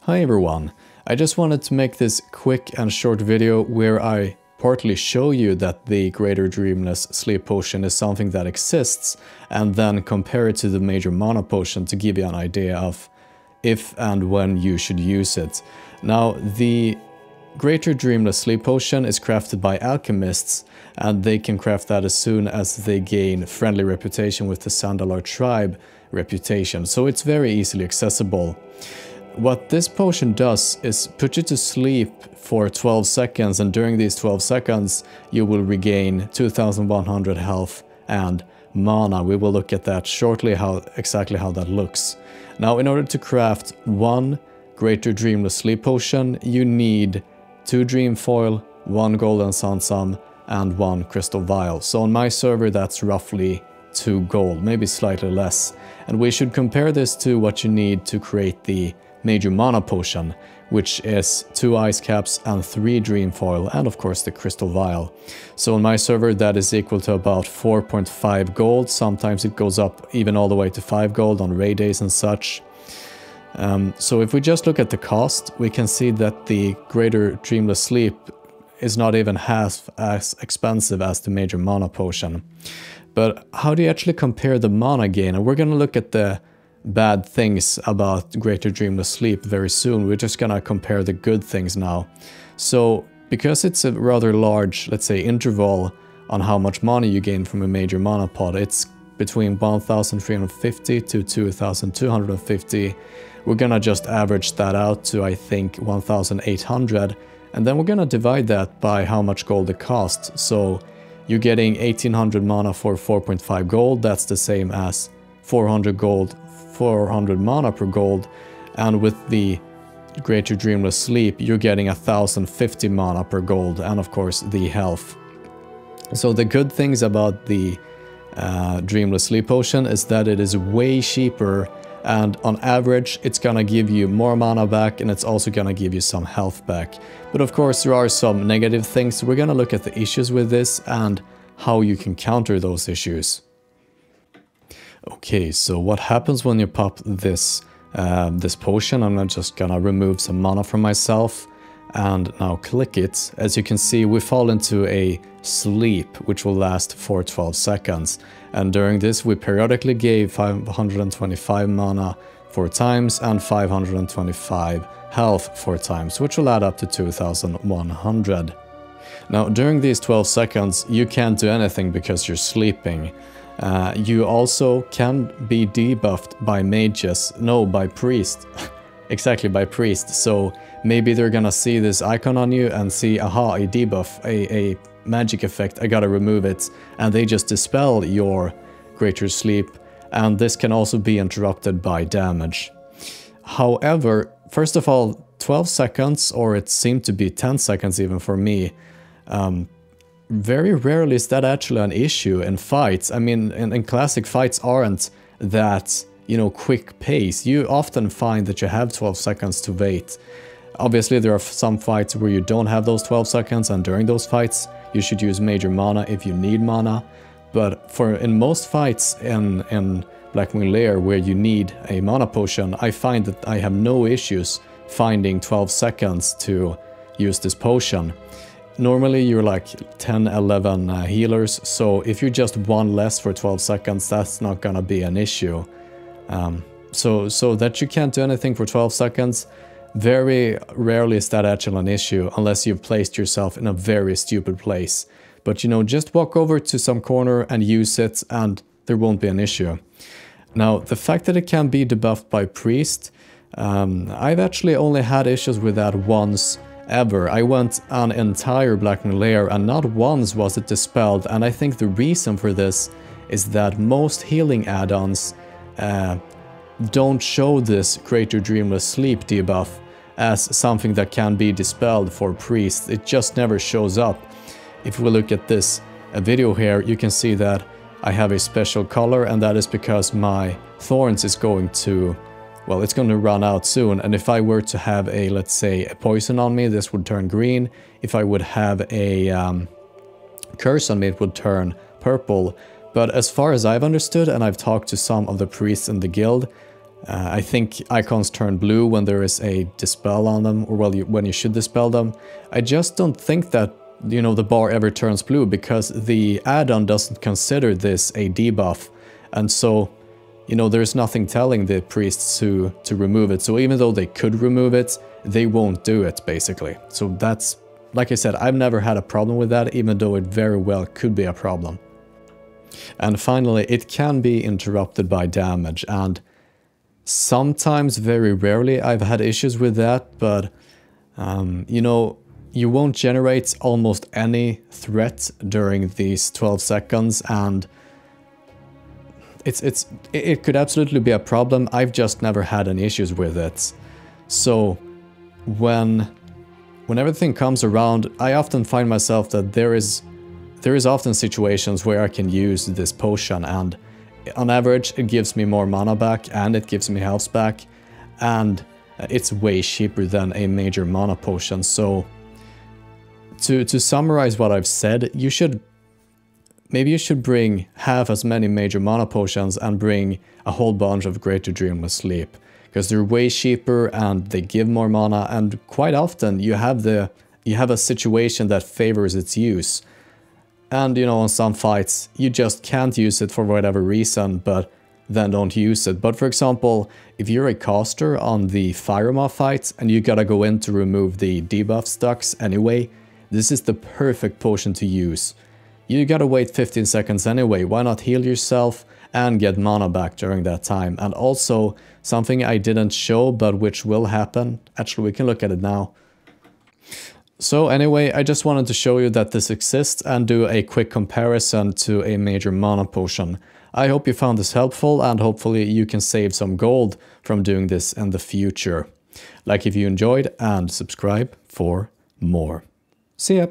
Hi everyone, I just wanted to make this quick and short video where I partly show you that the Greater Dreamless Sleep Potion is something that exists, and then compare it to the Major Mana Potion to give you an idea of if and when you should use it. Now, the Greater Dreamless Sleep Potion is crafted by alchemists, and they can craft that as soon as they gain friendly reputation with the Sandalar tribe reputation, so it's very easily accessible. What this potion does is put you to sleep for 12 seconds, and during these 12 seconds you will regain 2100 health and mana. We will look at that shortly, exactly how that looks. Now, in order to craft one Greater Dreamless Sleep Potion, you need 2 Dream Foil, 1 Golden Sansam, and 1 Crystal Vial. So on my server that's roughly 2 gold, maybe slightly less. And we should compare this to what you need to create the Major Mana Potion, which is 2 Ice Caps and 3 Dream Foil, and of course the Crystal Vial. So on my server that is equal to about 4.5 gold, sometimes it goes up even all the way to 5 gold on raid days and such. So if we just look at the cost, we can see that the Greater Dreamless Sleep is not even half as expensive as the Major Mana Potion. But how do you actually compare the mana gain? And we're gonna look at the bad things about Greater Dreamless Sleep very soon. We're just gonna compare the good things now. So because it's a rather large, let's say, interval on how much mana you gain from a Major Mana Pot, it's between 1350 to 2250. We're gonna just average that out to, I think, 1800, and then we're gonna divide that by how much gold it costs. So you're getting 1800 mana for 4.5 gold. That's the same as 400 gold, 400 mana per gold, and with the Greater Dreamless Sleep you're getting 1050 mana per gold, and of course the health. So the good things about the Dreamless Sleep Potion is that it is way cheaper, and on average it's gonna give you more mana back, and it's also gonna give you some health back. But of course there are some negative things, so we're gonna look at the issues with this and how you can counter those issues. Okay, so what happens when you pop this this potion? I'm just gonna remove some mana from myself and now click it. As you can see, we fall into a sleep which will last for 12 seconds, and during this we periodically gave 525 mana 4 times and 525 health 4 times, which will add up to 2100. Now, during these 12 seconds you can't do anything because you're sleeping. You also can be debuffed by mages, no, by priest. Exactly, by priest. So maybe they're gonna see this icon on you and see, aha, a debuff, a magic effect, I gotta remove it, and they just dispel your Greater Sleep, and this can also be interrupted by damage. However, first of all, 12 seconds, or it seemed to be 10 seconds even for me, very rarely is that actually an issue in fights. I mean, in classic fights aren't that, you know, quick pace. You often find that you have 12 seconds to wait. Obviously, there are some fights where you don't have those 12 seconds, and during those fights, you should use Major Mana if you need mana. But in most fights in Blackwing Lair where you need a Mana Potion, I find that I have no issues finding 12 seconds to use this potion. Normally you're like 10, 11 healers, so if you're just one less for 12 seconds, that's not gonna be an issue. So that you can't do anything for 12 seconds, very rarely is that actually an issue, unless you've placed yourself in a very stupid place. But you know, just walk over to some corner and use it, and there won't be an issue. Now, the fact that it can be debuffed by priest, I've actually only had issues with that once ever. I went an entire Blackwing Lair and not once was it dispelled, and I think the reason for this is that most healing add-ons don't show this Greater Dreamless Sleep debuff as something that can be dispelled for priests. It just never shows up. If we look at this video here, you can see that I have a special color, and that is because my thorns is going to, well, it's going to run out soon, and if I were to have a, let's say, a poison on me, this would turn green. If I would have a curse on me, it would turn purple. But as far as I've understood, and I've talked to some of the priests in the guild, I think icons turn blue when there is a dispel on them, or well, when you should dispel them. I just don't think that, you know, the bar ever turns blue, because the add-on doesn't consider this a debuff. And so, you know, there's nothing telling the priests to remove it. So even though they could remove it, they won't do it, basically. So that's, like I said, I've never had a problem with that, even though it very well could be a problem. And finally, it can be interrupted by damage, and sometimes, very rarely, I've had issues with that, but you know, you won't generate almost any threat during these 12 seconds, and it could absolutely be a problem. I've just never had any issues with it. So when everything comes around, I often find myself that there is often situations where I can use this potion, and on average it gives me more mana back and it gives me health back, and it's way cheaper than a major mana potion. So to summarize what I've said, maybe you should bring half as many major mana potions and bring a whole bunch of Greater Dreamless Sleep, because they're way cheaper and they give more mana, and quite often you have a situation that favors its use. And, you know, on some fights, you just can't use it for whatever reason, but then don't use it. But for example, if you're a caster on the Fire Moth fight and you gotta go in to remove the debuff stacks anyway, this is the perfect potion to use. You gotta wait 15 seconds anyway, why not heal yourself and get mana back during that time? And also, something I didn't show but which will happen, actually we can look at it now. So anyway, I just wanted to show you that this exists and do a quick comparison to a major mana potion. I hope you found this helpful, and hopefully you can save some gold from doing this in the future. Like if you enjoyed, and subscribe for more. See ya!